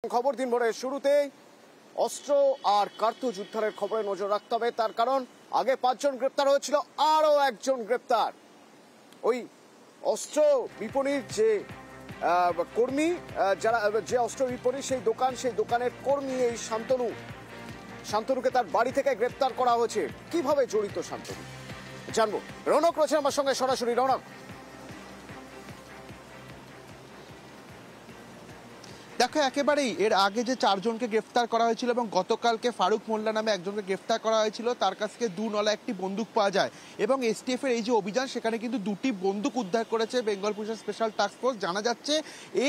খবর দিন ভোরের শুরুতেই অস্ত্র আর কার্তুজ উদ্ধারের খবরে নজর রাখতে হবে। তার কারণ আগে ৫ জন গ্রেপ্তার হয়েছিল, আরো একজন গ্রেপ্তার। ওই অস্ত্র বিপণীর যে কর্মী, যারা যে অস্ত্র বিপণী সেই দোকানের কর্মী এই শান্তনুকে তার বাড়ি থেকে গ্রেপ্তার করা হয়েছে। কিভাবে জড়িত শান্তনু জানবো। রৌনক রয়েছে আমার সঙ্গে সরাসরি। রৌনক, দেখো, একেবারেই এর আগে যে 4 জনকে গ্রেফতার করা হয়েছিল এবং গতকালকে ফারুক মোল্লা নামে একজনকে গ্রেফতার করা হয়েছিল, তার কাছ থেকে 2 নলা একটি বন্দুক পাওয়া যায় এবং এসটিএফ এর এই যে অভিযান, সেখানে কিন্তু 2টি বন্দুক উদ্ধার করেছে বেঙ্গল পুলিশের স্পেশাল টাস্ক ফোর্স। জানা যাচ্ছে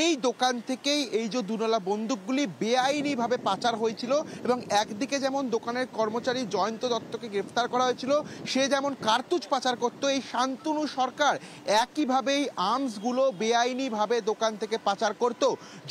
এই দোকান থেকেই এই যে 2 নলা বন্দুকগুলি বেআইনিভাবে পাচার হয়েছিল এবং একদিকে যেমন দোকানের কর্মচারী জয়ন্ত দত্তকে গ্রেফতার করা হয়েছিল, সে যেমন কার্তুজ পাচার করতো, এই শান্তনু সরকার একইভাবেই আর্মসগুলো বেআইনিভাবে দোকান থেকে পাচার করত।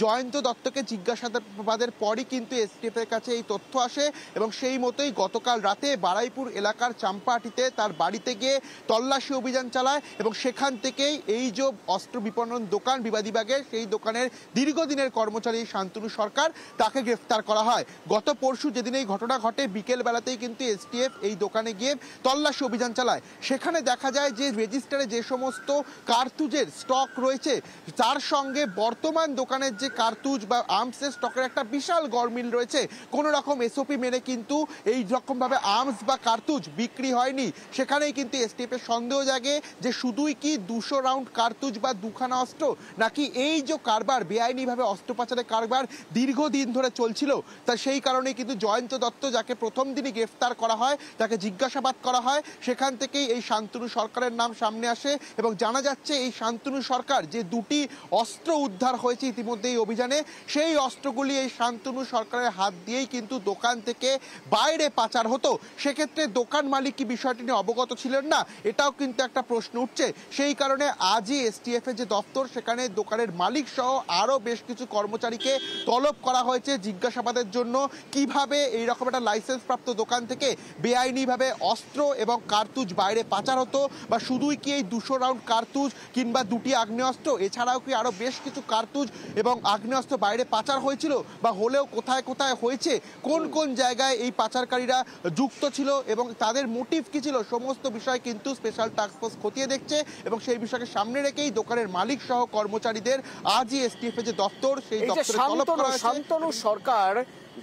জয়ন্ত দত্তকে জিজ্ঞাসাবাদের পরই কিন্তু এসটিএফ এর কাছে এই তথ্য আসে এবং সেই মতোই গতকাল রাতে বারাইপুর এলাকার চাম্পাহাটিতে তার বাড়িতে গিয়ে তল্লাশি অভিযান চালায় এবং সেখান থেকেই এই যে অস্ত্র বিপণন দোকান বিবাদীবাগের, সেই দোকানের দীর্ঘদিনের কর্মচারী শান্তনু সরকার, তাকে গ্রেফতার করা হয়। গত পরশু যেদিন এই ঘটনা ঘটে, বিকেল বেলাতেই কিন্তু এসটিএফ এই দোকানে গিয়ে তল্লাশি অভিযান চালায়। সেখানে দেখা যায় যে রেজিস্টারে যে সমস্ত কার্তুজের স্টক রয়েছে, তার সঙ্গে বর্তমান দোকানের যে কার্তুজ বা আর্মসের স্টকের একটা বিশাল গরমিল রয়েছে। কোন রকম এসওপি মেনে কিন্তু এই রকম ভাবে আর্মস বা কার্তুজ বিক্রি হয়নি। সেখানেই কিন্তু এসটিএফ এর সন্দেহ জাগে যে শুধুই কি 200 রাউন্ড কার্তুজ বা 2খানা অস্ত্র, নাকি এই যে কারবার, বেআইনিভাবে অস্ত্র পাচারের কারবার দীর্ঘদিন ধরে চলছিল। তা সেই কারণেই কিন্তু জয়ন্ত দত্ত, যাকে প্রথম দিনই গ্রেফতার করা হয়, তাকে জিজ্ঞাসাবাদ করা হয়। সেখান থেকেই এই শান্তনু সরকারের নাম সামনে আসে এবং জানা যাচ্ছে এই শান্তনু সরকার যে 2টি অস্ত্র উদ্ধার হয়েছে ইতিমধ্যে এই অভিযানে, সেই অস্ত্রগুলি এই শান্তনু সরকারের হাত দিয়েই কিন্তু দোকান থেকে বাইরে পাচার হতো। সেক্ষেত্রে দোকান মালিক কি বিষয়টি নিয়ে অবগত ছিলেন না, এটাও কিন্তু একটা প্রশ্ন উঠছে। সেই কারণে আজই এসটিএফ এর যে দপ্তর, সেখানে দোকানের মালিক সহ আরও বেশ কিছু কর্মচারীকে তলব করা হয়েছে জিজ্ঞাসাবাদের জন্য। কিভাবে এইরকম একটা লাইসেন্স প্রাপ্ত দোকান থেকে বেআইনিভাবে অস্ত্র এবং কার্তুজ বাইরে পাচার হতো, বা শুধুই কি এই 200 রাউন্ড কার্তুজ কিংবা 2টি আগ্নেয়াস্ত্র, এছাড়াও কি আরও বেশ কিছু কার্তুজ এবং আগ্নেয়াস্ত্র বাইরে পাচার হয়েছিল, বা হলেও কোথায় কোথায় হয়েছে, কোন কোন জায়গায় এই পাচারকারীরা যুক্ত ছিল এবং তাদের মোটিভ কি ছিল, সমস্ত বিষয় কিন্তু স্পেশাল টাস্ক ফোর্স খতিয়ে দেখছে এবং সেই বিষয়কে সামনে রেখেই দোকানের মালিক সহ কর্মচারীদের আজই এসটিএফ এর যে দপ্তর, সেই দপ্তরে তলব করা হয়েছে। শান্তনু সরকার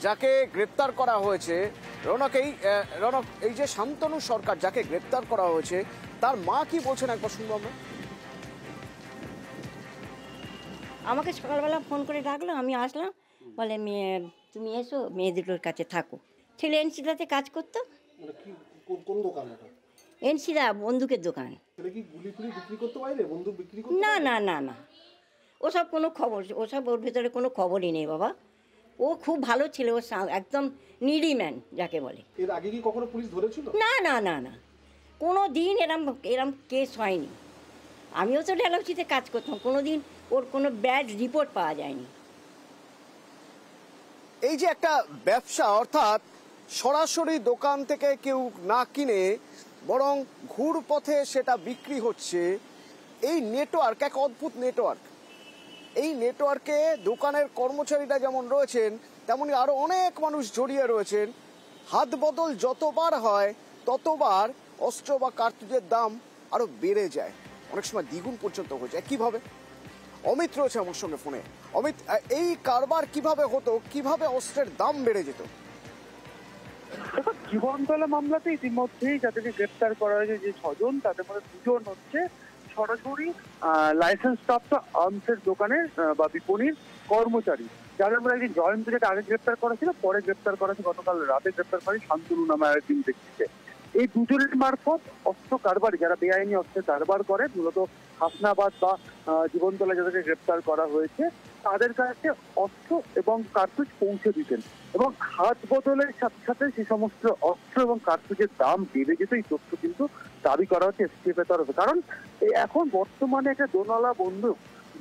যাকে গ্রেপ্তার করা হয়েছে, রৌনক, এই যে শান্তনু সরকার যাকে গ্রেপ্তার করা হয়েছে, তার মা কি বলছেন একবার শুনবো আমরা। আমাকে সকালবেলা ফোন করে ডাকলো, আমি আসলাম, বলে মেয়ে তুমি এসো, মেয়ে দুটোর কাছে থাকো। ছেলে এনসিদাতে কাজ করতো। এনসিদা বন্দুকের দোকান। না না না না, ওসব কোনো খবর, ওর ভেতরে কোনো খবরই নেই বাবা। ও খুব ভালো ছিল, ও একদম নিডি ম্যান যাকে বলে। এর আগে কি কখনো পুলিশ ধরেছিল? না না না না, কোনো দিন এরম কেস হয়নি। আমিও তো ডেলাউসিতে কাজ করতাম, কোনো দিন ওর কোনো ব্যাড রিপোর্ট পাওয়া যায়নি। এই যে একটা ব্যবসা, অর্থাৎ সরাসরি দোকান থেকে কেউ না কিনে বরং ঘুর পথে সেটা বিক্রি হচ্ছে, এই নেটওয়ার্ক এক অদ্ভুত নেটওয়ার্ক। এই নেটওয়ার্কে দোকানের কর্মচারীরা যেমন রয়েছেন, তেমনি আরো অনেক মানুষ জড়িয়ে রয়েছেন। হাত বদল যতবার হয় ততবার অস্ত্র বা কার্তুজের দাম আরো বেড়ে যায়, অনেক সময় দ্বিগুণ পর্যন্ত হয়ে যায়। কিভাবে? অমিত রয়েছে আমার সঙ্গে ফোনে। অমিত, এই কারবার কিভাবে হতো, কিভাবে অস্ত্রের দাম বেড়ে যেত? জীবনতলা মামলাতে ইতিমধ্যেই যাদেরকে গ্রেপ্তার করা হয়েছে, যে 6 জন, তাদের মধ্যে 2 জন হচ্ছে সরাসরি লাইসেন্স প্রাপ্ত আর্মসের দোকানের বা বিপণীর কর্মচারী, যাদের মধ্যে একদিন জয়ন্ত, যেটা আগে গ্রেপ্তার করা ছিল, পরে গ্রেপ্তার করা হয়েছে গতকাল রাতে গ্রেপ্তার করে শান্তনু নামে আরেকদিন ব্যক্তিকে। এই 2 জনের মারফত অস্ত্র কারবারি, যারা বেআইনি অস্ত্রের কারবার করে, মূলত হাসনাবাদ বা জীবনতলা যাদেরকে গ্রেপ্তার করা হয়েছে, তাদের কাছে অস্ত্র এবং কার্তুজ পৌঁছে দিতেন এবং হাত বদলের সাথে সাথে সে সমস্ত অস্ত্র এবং কার্তুজের দাম বেড়ে যেত। এই তথ্য কিন্তু দাবি করা হচ্ছে এসটিএফ এর তরফে। কারণ এখন বর্তমানে একটা দোনলা বন্দুক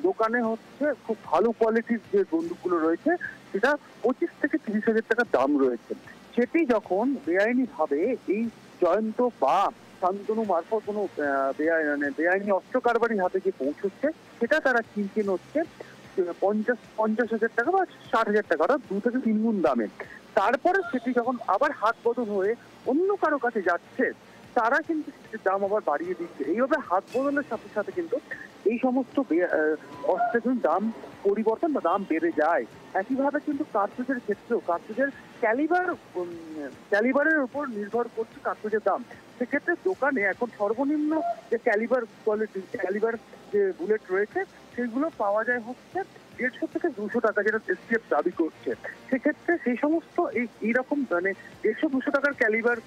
দোকানে হচ্ছে খুব ভালো কোয়ালিটির যে বন্দুকগুলো রয়েছে, সেটা 25 থেকে 30 হাজার টাকা দাম রয়েছে। সেটি যখন বেআইনি ভাবে এই জয়ন্ত বা শান্তনু মারফত কোনো বেআইনি অস্ত্র কারবারির হাতে গিয়ে পৌঁছচ্ছে, সেটা তারা কিনতে হচ্ছে 50,000 টাকা বা 60,000 টাকা, অর্থাৎ 2 থেকে 3 গুণ দামে। তারপরে সেটি যখন আবার হাত বদল হয়ে অন্য কারো কাছে যাচ্ছে, তারা কিন্তু সেটির দাম আবার বাড়িয়ে দিচ্ছে। এইভাবে হাত বদলের সাথে সাথে কিন্তু এই সমস্ত অস্ত্রের কিন্তু দাম পরিবর্তন বা দাম বেড়ে যায়। একইভাবে কিন্তু কার্তুজের ক্ষেত্রেও কার্তুজের ক্যালিবারের উপর নির্ভর করছে কার্তুজের দাম। সেক্ষেত্রে দোকানে এখন সর্বনিম্ন যে ক্যালিবার যে বুলেট রয়েছে সেগুলো পাওয়া যায় হচ্ছে 150 থেকে 200 টাকা, যেটা এসটিএফ দাবি করছে। সেক্ষেত্রে সেই সমস্ত এইরকম মানে 150-200 টাকার ক্যালিবার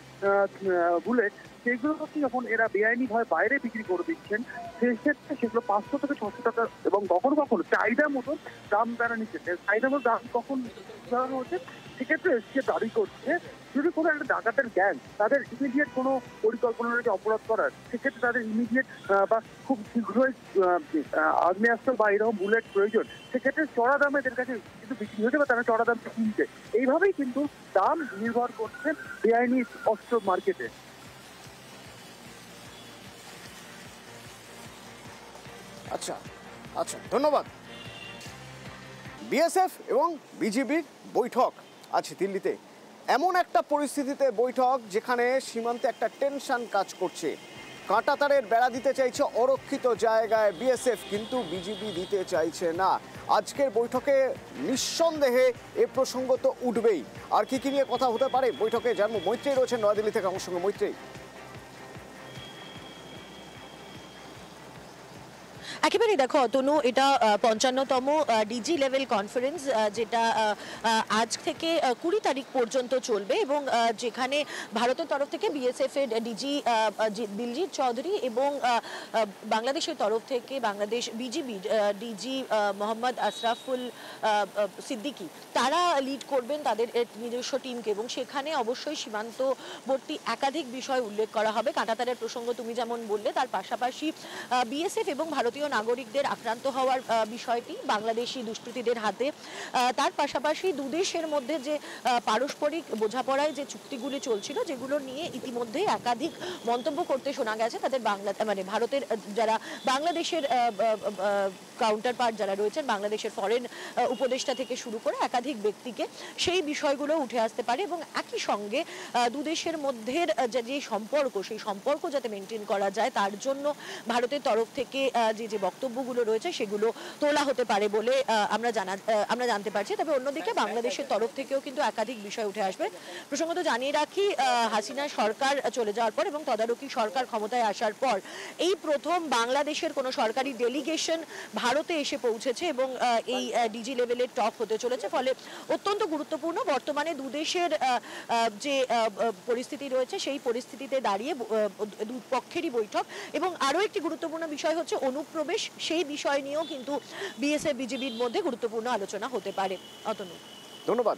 বুলেট, সেগুলোকে যখন এরা বেআইনিভাবে বাইরে বিক্রি করে দিচ্ছেন, সেক্ষেত্রে সেগুলো 500 থেকে 600 টাকা এবং কখনো কখনো চাহিদা মতো দাম তারা নিচ্ছে। চাহিদা মতো দাম কখন দেওয়া হচ্ছে, সেক্ষেত্রে এসটিএফ দাবি করছে যদি কোনো একটা ডাকাতের গ্যাং তাদের ইমিডিয়েট কোনো পরিকল্পনা রয়েছে অপরাধ করার, সেক্ষেত্রে তাদের ইমিডিয়েট বা খুব শীঘ্রই আগ্নেয়াস্ত্র বা এরকম বুলেট প্রয়োজন, সেক্ষেত্রে চড়া দামে এদের কাছে কিন্তু বিক্রি হচ্ছে বা তারা চড়া দামে কিনছে। এইভাবেই কিন্তু দাম নির্ভর করছে বেআইনি অস্ত্র মার্কেটে। আচ্ছা আচ্ছা, ধন্যবাদ। বিএসএফ এবং বিজিবির বৈঠক আছে দিল্লিতে। এমন একটা পরিস্থিতিতে বৈঠক যেখানে সীমান্তে একটা টেনশন কাজ করছে। কাঁটাতারের বেড়া দিতে চাইছে অরক্ষিত জায়গায় বিএসএফ, কিন্তু বিজিবি দিতে চাইছে না। আজকের বৈঠকে নিঃসন্দেহে এ প্রসঙ্গ তো উঠবেই। আর কি কি নিয়ে কথা হতে পারে বৈঠকে জানবো। মৈত্রেয়ী রয়েছেন নয়াদিল্লি থেকে আমার সঙ্গে। মৈত্রেয়ী, একেবারেই দেখো অতনু, এটা 55তম ডিজি লেভেল কনফারেন্স, যেটা আজ থেকে 20 তারিখ পর্যন্ত চলবে এবং যেখানে ভারতের তরফ থেকে বিএসএফ এর ডিজি দিলজিৎ চৌধুরী এবং বাংলাদেশের তরফ থেকে বাংলাদেশ বিজিবি ডিজি মোহাম্মদ আশরাফুল সিদ্দিকী, তারা লিড করবেন তাদের নিজস্ব টিমকে এবং সেখানে অবশ্যই সীমান্তবর্তী একাধিক বিষয় উল্লেখ করা হবে। কাঁটাতারের প্রসঙ্গ তুমি যেমন বললে, তার পাশাপাশি বিএসএফ এবং ভারতীয় নাগরিকদের আক্রান্ত হওয়ার বিষয়টি বাংলাদেশি দুষ্কৃতীদের হাতে, তার পাশাপাশি দুদেশের মধ্যে যে পারস্পরিক বোঝাপড়ায় যে চুক্তিগুলি চলছিল, যেগুলো নিয়ে ইতিমধ্যে একাধিক মন্তব্য করতে শোনা গেছে তাদের মানে ভারতের যারা বাংলাদেশের কাউন্টার পার্ট যারা রয়েছেন, বাংলাদেশের ফরেন উপদেষ্টা থেকে শুরু করে একাধিক ব্যক্তিকে, সেই বিষয়গুলো উঠে আসতে পারে এবং একই সঙ্গে দুদেশের মধ্যে যে সম্পর্ক, সেই সম্পর্ক যাতে মেনটেন করা যায় তার জন্য ভারতের তরফ থেকে যে বক্তব্যগুলো রয়েছে সেগুলো তোলা হতে পারে বলে আমরা জানতে পারছি। তবে অন্যদিকে বাংলাদেশের তরফ থেকেও কিন্তু একাধিক বিষয় উঠে আসবে। প্রসঙ্গত জানিয়ে রাখি, হাসিনা সরকার চলে যাওয়ার পর এবং তদারকি সরকার ক্ষমতায় আসার পর এই প্রথম বাংলাদেশের কোনো সরকারি ডেলিগেশন ভারতে এসে পৌঁছেছে এবং এই ডিজি লেভেলের টক হতে চলেছে। ফলে অত্যন্ত গুরুত্বপূর্ণ বর্তমানে দুদেশের যে পরিস্থিতি রয়েছে সেই পরিস্থিতিতে দাঁড়িয়ে দুপক্ষেরই বৈঠক। এবং আরও একটি গুরুত্বপূর্ণ বিষয় হচ্ছে অনুপ্রবেশ, সেই বিষয় নিয়েও কিন্তু বিএসএফ বিজিবির মধ্যে গুরুত্বপূর্ণ আলোচনা হতে পারে। অতনু, ধন্যবাদ।